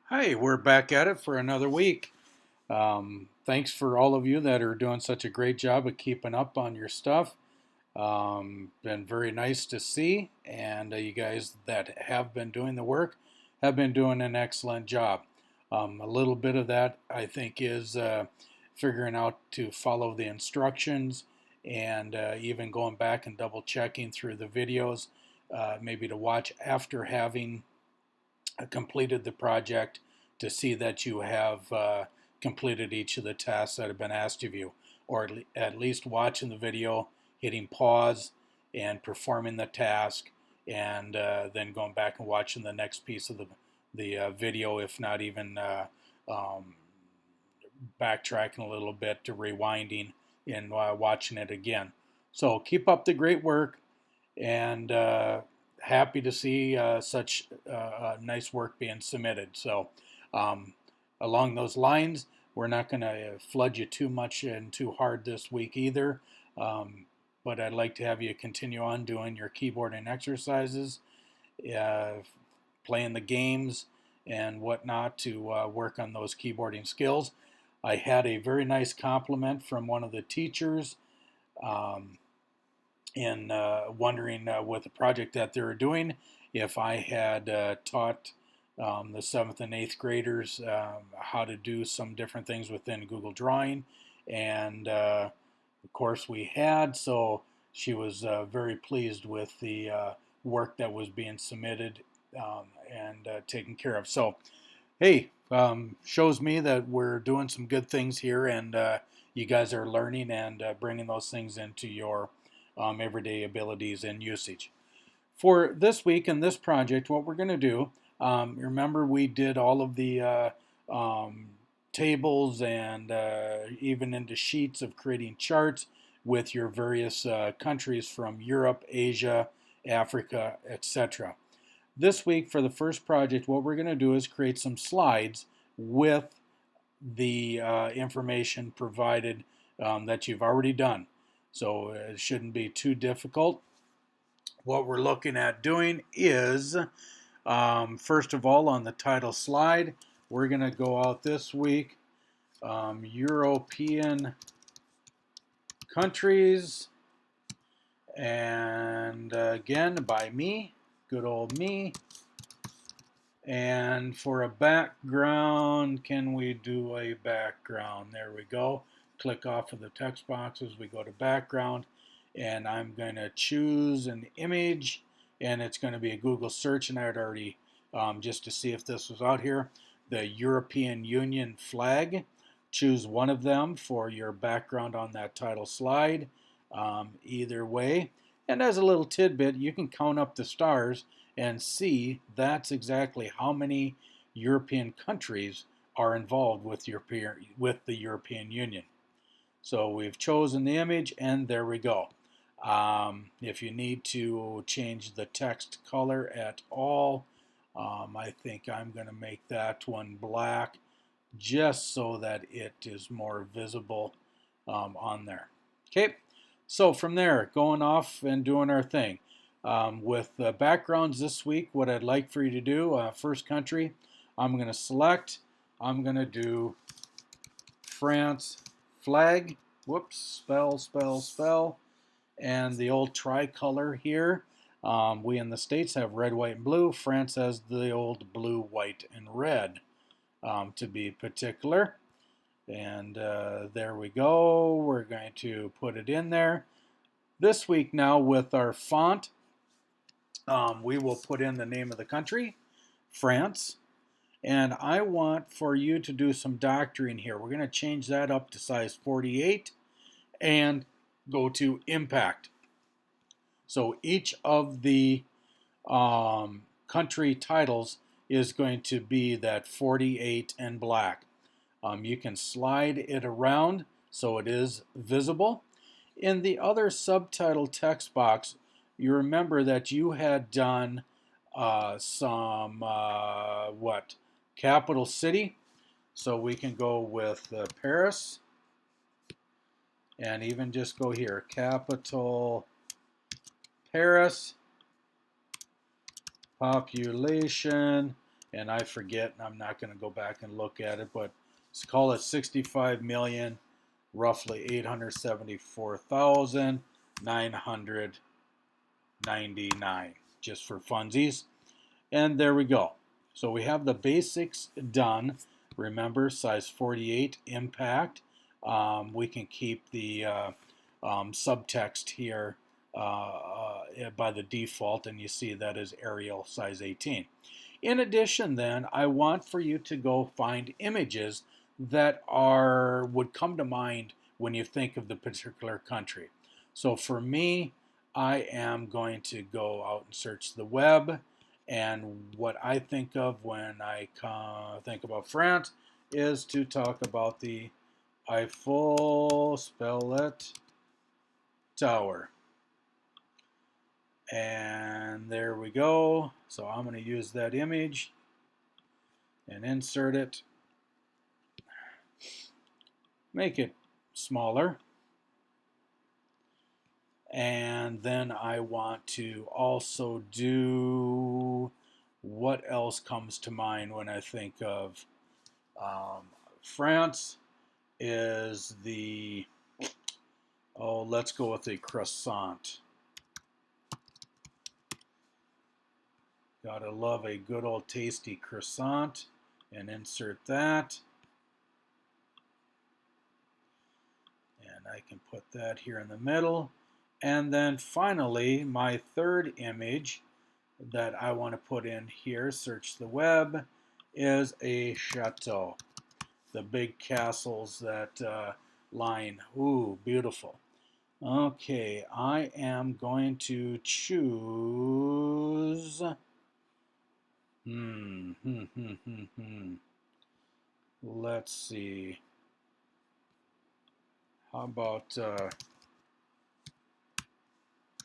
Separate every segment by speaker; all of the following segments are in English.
Speaker 1: Hi, we're back at it for another week. Thanks for all of you that are doing such a great job of keeping up on your stuff. Been very nice to see, and you guys that have been doing the work have been doing an excellent job. A little bit of that, I think, is figuring out to follow the instructions and even going back and double checking through the videos, maybe to watch after having completed the project to see that you have completed each of the tasks that have been asked of you, or at least watching the video, hitting pause, and performing the task, and then going back and watching the next piece of the video, if not even um, backtracking a little bit to rewinding and watching it again. So keep up the great work, and happy to see such nice work being submitted. So, um, along those lines, we're not going to flood you too much and too hard this week either. Um, but I'd like to have you continue on doing your keyboarding exercises, uh, playing the games, and whatnot to work on those keyboarding skills. I had a very nice compliment from one of the teachers. Um, in wondering with the project that they were doing if I had taught the seventh and eighth graders how to do some different things within Google Drawing. And of course, we had. So she was very pleased with the work that was being submitted and taken care of. So, hey, shows me that we're doing some good things here, and you guys are learning and bringing those things into your everyday abilities and usage. For this week and this project, what we're going to do, remember we did all of the tables and even into sheets of creating charts with your various countries from Europe, Asia, Africa, etc. This week, for the first project, what we're going to do is create some slides with the information provided that you've already done. So it shouldn't be too difficult. What we're looking at doing is, first of all, on the title slide, we're going to go out this week, European countries, and again, by me, good old me. And for a background, can we do a background? There we go. Click off of the text boxes. We go to background, and I'm going to choose an image, and it's going to be a Google search, and I had already, just to see if this was out here, the European Union flag. Choose one of them for your background on that title slide, either way. And as a little tidbit, you can count up the stars and see that's exactly how many European countries are involved with the European Union. So we've chosen the image, and there we go. If you need to change the text color at all, I think I'm going to make that one black just so that it is more visible on there. Okay, so from there, going off and doing our thing. With the backgrounds this week, what I'd like for you to do, first country, I'm going to select, I'm going to do France flag, whoops, spell, and the old tricolor here. We in the States have red, white, and blue. France has the old blue, white, and red, to be particular. And there we go. We're going to put it in there. This week now with our font, we will put in the name of the country, France. And I want for you to do some doctoring here. We're going to change that up to size 48 and go to impact. So each of the country titles is going to be that 48 and black. You can slide it around so it is visible. In the other subtitle text box, you remember that you had done some, capital city. So we can go with Paris, and even just go here, capital Paris, population, and I forget, and I'm not going to go back and look at it, but let's call it 65 million, roughly 874,999, just for funsies. And there we go. So we have the basics done. Remember, size 48 impact. We can keep the subtext here by the default, and you see that is Arial size 18. In addition, then, I want for you to go find images that would come to mind when you think of the particular country. So for me, I am going to go out and search the web, and what I think of when I think about France is to talk about the Eiffel, spell it, tower. And there we go. So I'm going to use that image and insert it. Make it smaller. And then I want to also do what else comes to mind when I think of France is the, let's go with the croissant. Gotta love a good old tasty croissant, and insert that. And I can put that here in the middle. And then finally, my third image that I want to put in here, search the web, is a chateau. The big castles that line. Ooh, beautiful. Okay, I am going to choose. Let's see. How about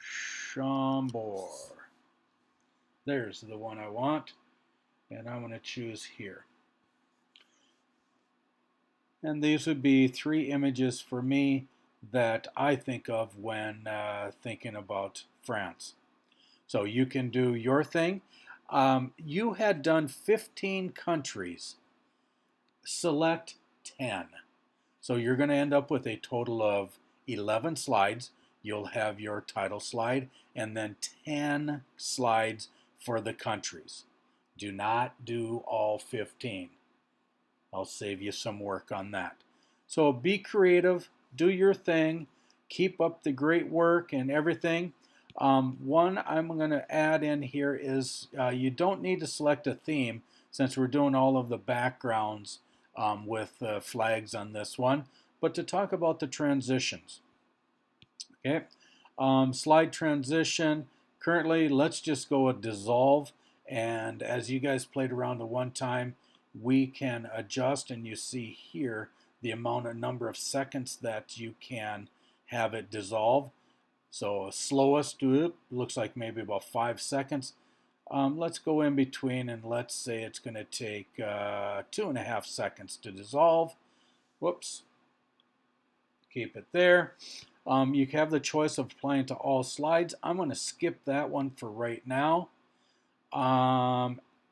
Speaker 1: Chambord? There's the one I want, and I'm going to choose here. And these would be three images for me that I think of when thinking about France. So you can do your thing. You had done 15 countries. Select 10. So you're going to end up with a total of 11 slides. You'll have your title slide and then 10 slides for the countries. Do not do all 15. I'll save you some work on that. So be creative, do your thing, keep up the great work and everything. One I'm going to add in here is you don't need to select a theme since we're doing all of the backgrounds with flags on this one, but to talk about the transitions. Okay, slide transition. Currently, let's just go with dissolve. And as you guys played around the one time, we can adjust, and you see here the number of seconds that you can have it dissolve. So slowest looks like maybe about 5 seconds. Let's go in between, and let's say it's going to take 2.5 seconds to dissolve. Whoops. Keep it there. You have the choice of applying to all slides. I'm going to skip that one for right now.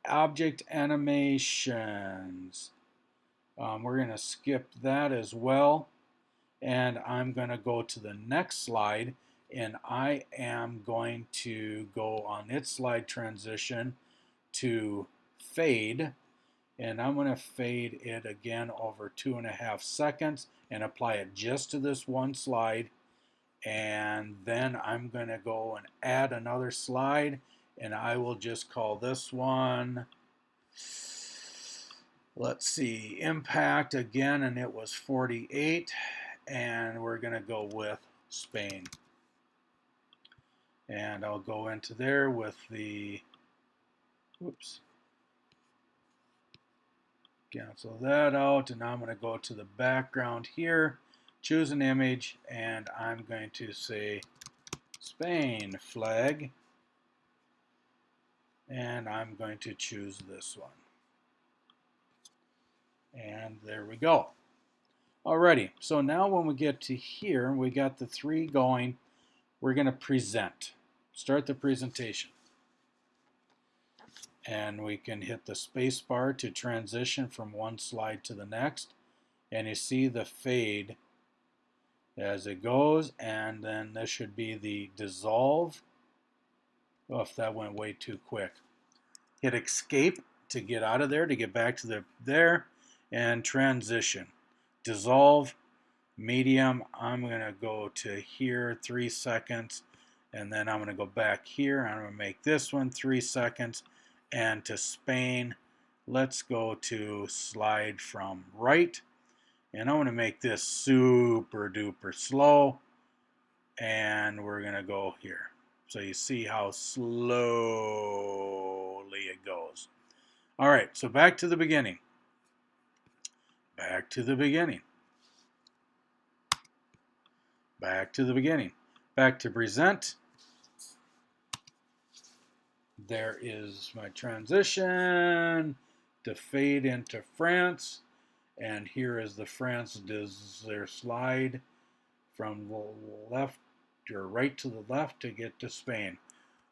Speaker 1: Object animations. We're going to skip that as well. And I'm going to go to the next slide, and I am going to go on its slide transition to fade. And I'm going to fade it again over 2.5 seconds and apply it just to this one slide. And then I'm going to go and add another slide, and I will just call this one, let's see, impact again, and it was 48, and we're going to go with Spain. And I'll go into there with the, oops, cancel that out, and I'm going to go to the background here, choose an image, and I'm going to say Spain flag, and I'm going to choose this one. And there we go. Alrighty, so now when we get to here, we got the three going, we're going to present. Start the presentation. and we can hit the space bar to transition from one slide to the next, and you see the fade as it goes, and then this should be the dissolve. Oh, if that went way too quick. Hit escape to get out of there, to get back to there, and transition. Dissolve, medium, I'm going to go to here, 3 seconds, and then I'm going to go back here. I'm going to make this one 3 seconds, and to Spain, let's go to slide from right, and I want to make this super duper slow, and we're going to go here. So you see how slowly it goes. All right, so back to the beginning. Back to the beginning. Back to the beginning. Back to present. There is my transition to fade into France. And here is the France, does their slide from the left or right to the left to get to Spain.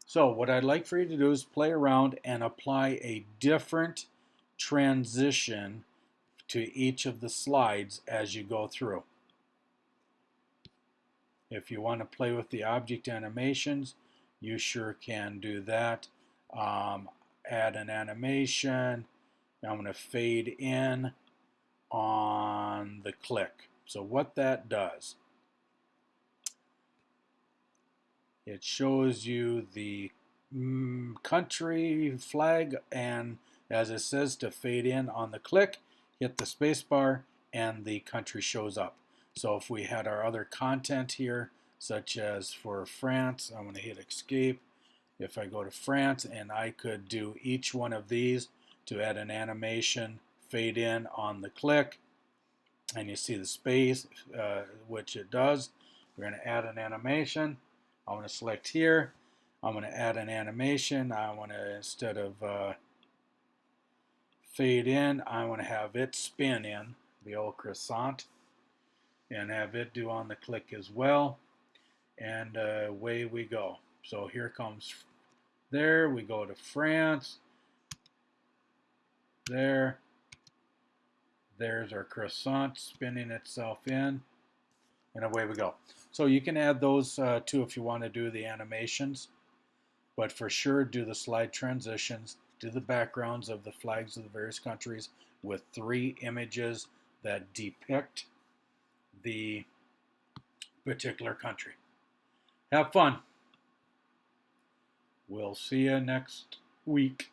Speaker 1: So what I'd like for you to do is play around and apply a different transition to each of the slides as you go through. If you want to play with the object animations, you sure can do that. Add an animation. I'm going to fade in on the click. So what that does, it shows you the country flag, and as it says, to fade in on the click, hit the space bar and the country shows up. So if we had our other content here, such as for France, I'm going to hit escape. If I go to France, and I could do each one of these to add an animation, fade in on the click, and you see the space, which it does. We're going to add an animation. I'm going to select here. I'm going to add an animation. I want to, instead of fade in, I want to have it spin in, the old croissant, and have it do on the click as well. And away we go. So here comes, there we go to France. There's our croissant spinning itself in, and away we go. So you can add those too if you want to do the animations, but for sure do the slide transitions, do the backgrounds of the flags of the various countries with 3 images that depict the particular country. Have fun. We'll see you next week.